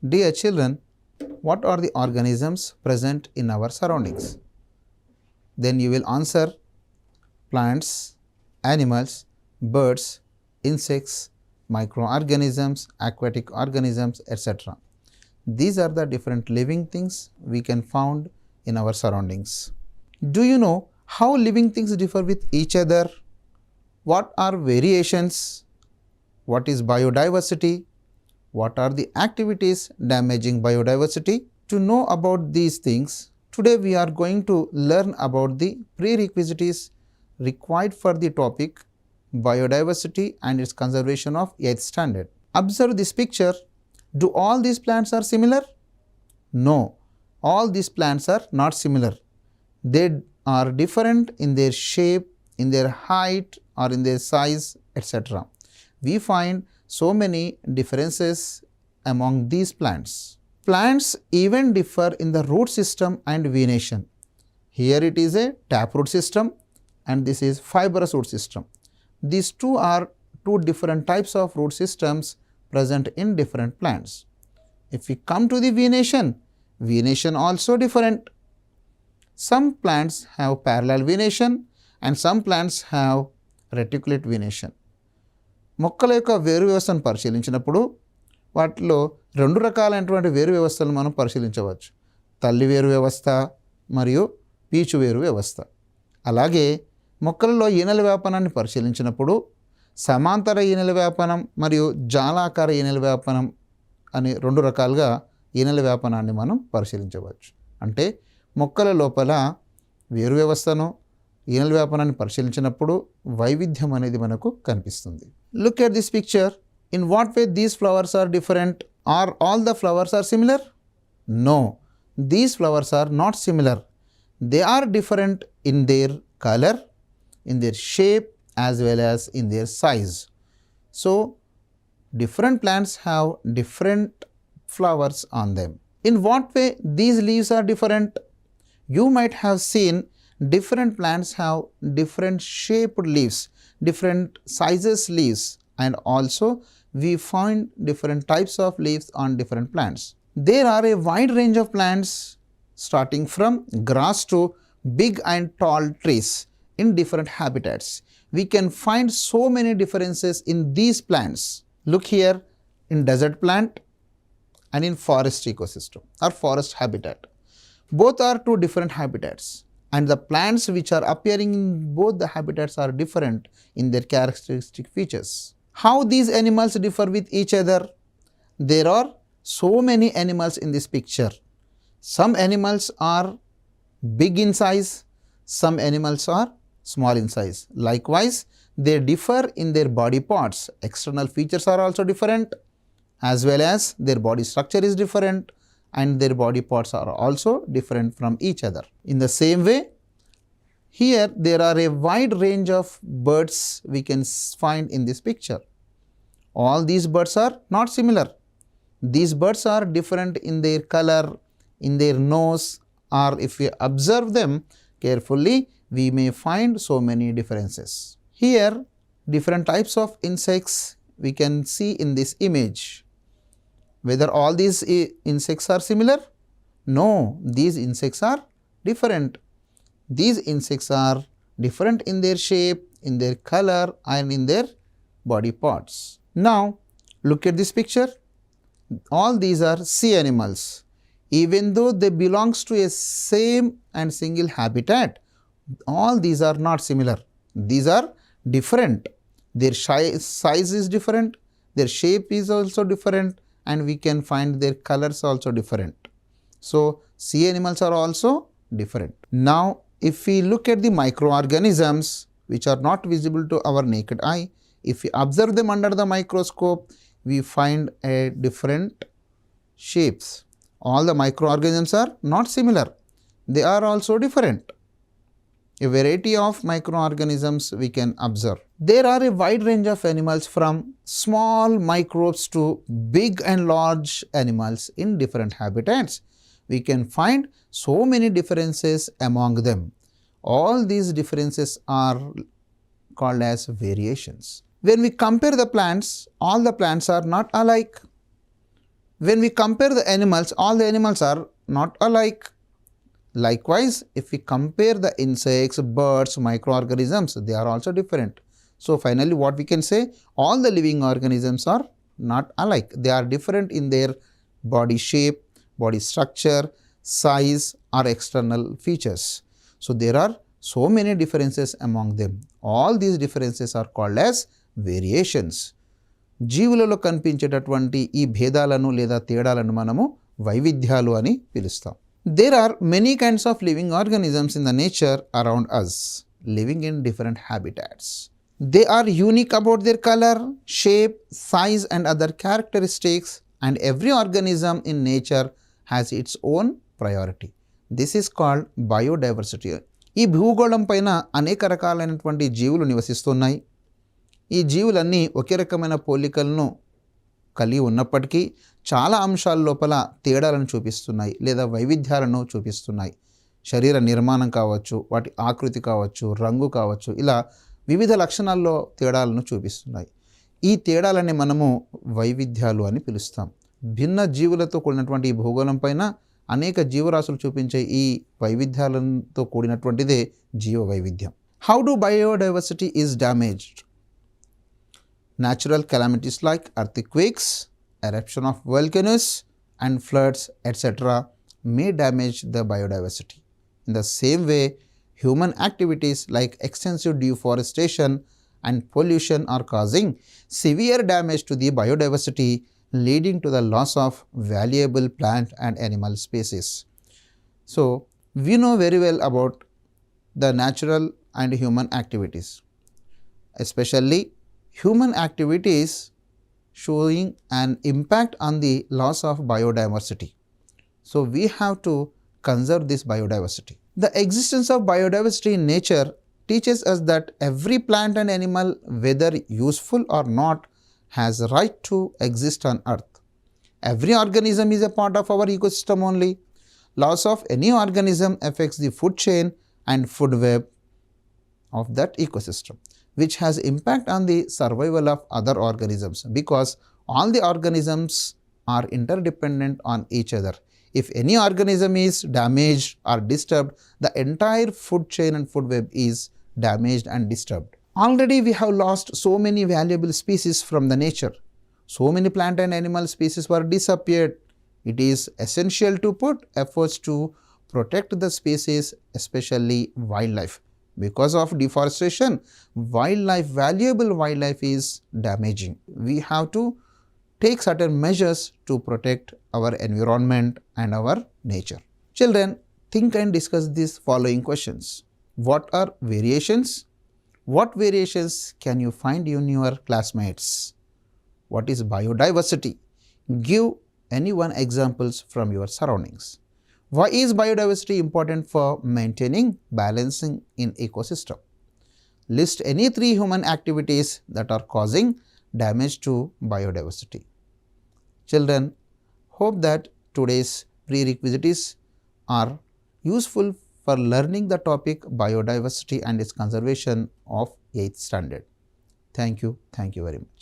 Dear children, what are the organisms present in our surroundings? Then you will answer plants, animals, birds, insects, microorganisms, aquatic organisms, etc. These are the different living things we can find in our surroundings. Do you know how living things differ with each other? What are variations? What is biodiversity? What are the activities damaging biodiversity? To know about these things, today we are going to learn about the prerequisites required for the topic biodiversity and its conservation of 8th standard. Observe this picture. Do all these plants are similar? No, all these plants are not similar. They are different in their shape, in their height or in their size, etc. We find so many differences among these plants. Plants even differ in the root system and venation. Here it is a taproot system and this is fibrous root system. These two are two different types of root systems present in different plants. If we come to the venation also different. Some plants have parallel venation and some plants have reticulate venation. మొక్కల యొక్క వేరు వ్యవస్థను పరిశీలించినప్పుడు వాటిలో రెండు రకాలైనటువంటి వేరు వ్యవస్థలను మనం పరిశీలించవచ్చు. తల్లి వేరు వ్యవస్థ మరియు పీచు వేరు వ్యవస్థ. అలాగే మొక్కలలో ఈనెల వ్యాపనాన్ని పరిశీలించినప్పుడు సమాంతర ఈనెల వ్యాపనం మరియు జాలాకార ఈనెల వ్యాపనం అని రెండు రకాలుగా ఈనెల వ్యాపనాన్ని మనం పరిశీలించవచ్చు. అంటే మొక్కల లోపల వేరు వ్యవస్థను ఈనెల వ్యాపనాన్ని పరిశీలించినప్పుడు వైవిధ్యం అనేది మనకు కనిపిస్తుంది. Look at this picture. In what way these flowers are different? Are all the flowers are similar? No, these flowers are not similar. They are different in their color, in their shape as well as in their size. So, different plants have different flowers on them. In what way these leaves are different? You might have seen different plants have different shaped leaves, different sizes leaves, and also we find different types of leaves on different plants. There are a wide range of plants starting from grass to big and tall trees in different habitats. We can find so many differences in these plants. Look here in desert plant and in forest ecosystem or forest habitat. Both are two different habitats and the plants which are appearing in both the habitats are different in their characteristic features. How these animals differ with each other? There are so many animals in this picture. Some animals are big in size, some animals are small in size. Likewise, they differ in their body parts. External features are also different as well as their body structure is different and their body parts are also different from each other. In the same way, here there are a wide range of birds we can find in this picture. All these birds are not similar. These birds are different in their color, in their nose, or if we observe them carefully, we may find so many differences. Here, different types of insects we can see in this image. Whether all these insects are similar? No, these insects are different. These insects are different in their shape, in their color and in their body parts. Now, look at this picture. All these are sea animals. Even though they belongs to a same and single habitat, all these are not similar. These are different. Their size is different, their shape is also different and we can find their colors also different. So, sea animals are also different. Now, if we look at the microorganisms which are not visible to our naked eye, if we observe them under the microscope, we find a different shapes. All the microorganisms are not similar. They are also different. A variety of microorganisms we can observe. There are a wide range of animals from small microbes to big and large animals in different habitats. We can find so many differences among them. All these differences are called as variations. When we compare the plants, all the plants are not alike. When we compare the animals, all the animals are not alike. Likewise, if we compare the insects, birds, microorganisms, they are also different. So finally what we can say, all the living organisms are not alike. They are different in their body shape, body structure, size or external features. So there are so many differences among them. All these differences are called as variations. జీవులలో కనిపించేటటువంటి ఈ భేదాలను లేదా తేడాలను మనము వైవిధ్యాలు అని పిలుస్తాం. There are many kinds of living organisms in the nature around us, living in different habitats. They are unique about their color, shape, size and other characteristics, and every organism in nature has its own priority. This is called biodiversity. ఈ భూగోళం పైన అనేక రకాలైనటువంటి జీవులు నివసిస్తున్నాయి. ఈ జీవులన్నీ ఒకే రకమైన పోలికలను కలిగి ఉన్నప్పటికీ చాలా అంశాల లోపల తేడాలను చూపిస్తున్నాయి లేదా వైవిధ్యాలను చూపిస్తున్నాయి. శరీర నిర్మాణం కావచ్చు, వాటి ఆకృతి కావచ్చు, రంగు కావచ్చు, ఇలా వివిధ లక్షణాల్లో తేడాలను చూపిస్తున్నాయి. ఈ తేడాలని మనము వైవిధ్యాలు అని పిలుస్తాం. భిన్న జీవులతో కూడినటువంటి ఈ భూగోళం పైన అనేక జీవరాశులు చూపించే ఈ వైవిధ్యాలతో కూడినటువంటిదే జీవ వైవిధ్యం. How do biodiversity is damaged? Natural calamities like earthquakes, eruption of volcanoes and floods etc. may damage the biodiversity. In the same way, human activities like extensive deforestation and pollution are causing severe damage to the biodiversity, leading to the loss of valuable plant and animal species. So, we know very well about the natural and human activities, especially human activities showing an impact on the loss of biodiversity. So, we have to conserve this biodiversity. The existence of biodiversity in nature teaches us that every plant and animal, whether useful or not, has a right to exist on earth. Every organism is a part of our ecosystem only. Loss of any organism affects the food chain and food web of that ecosystem, which has impact on the survival of other organisms, because all the organisms are interdependent on each other. If any organism is damaged or disturbed, the entire food chain and food web is damaged and disturbed. Already we have lost so many valuable species from the nature. So many plant and animal species were disappeared. It is essential to put efforts to protect the species, especially wildlife. Because of deforestation, valuable wildlife is damaging. We have to take certain measures to protect our environment and our nature. Children, think and discuss these following questions. What are variations? What variations can you find in your classmates? What is biodiversity? Give any one examples from your surroundings. Why is biodiversity important for maintaining balancing in ecosystem? List any 3 human activities that are causing damage to biodiversity. Children, hope that today's prerequisites are useful for learning the topic biodiversity and its conservation of 8th standard. Thank you very much.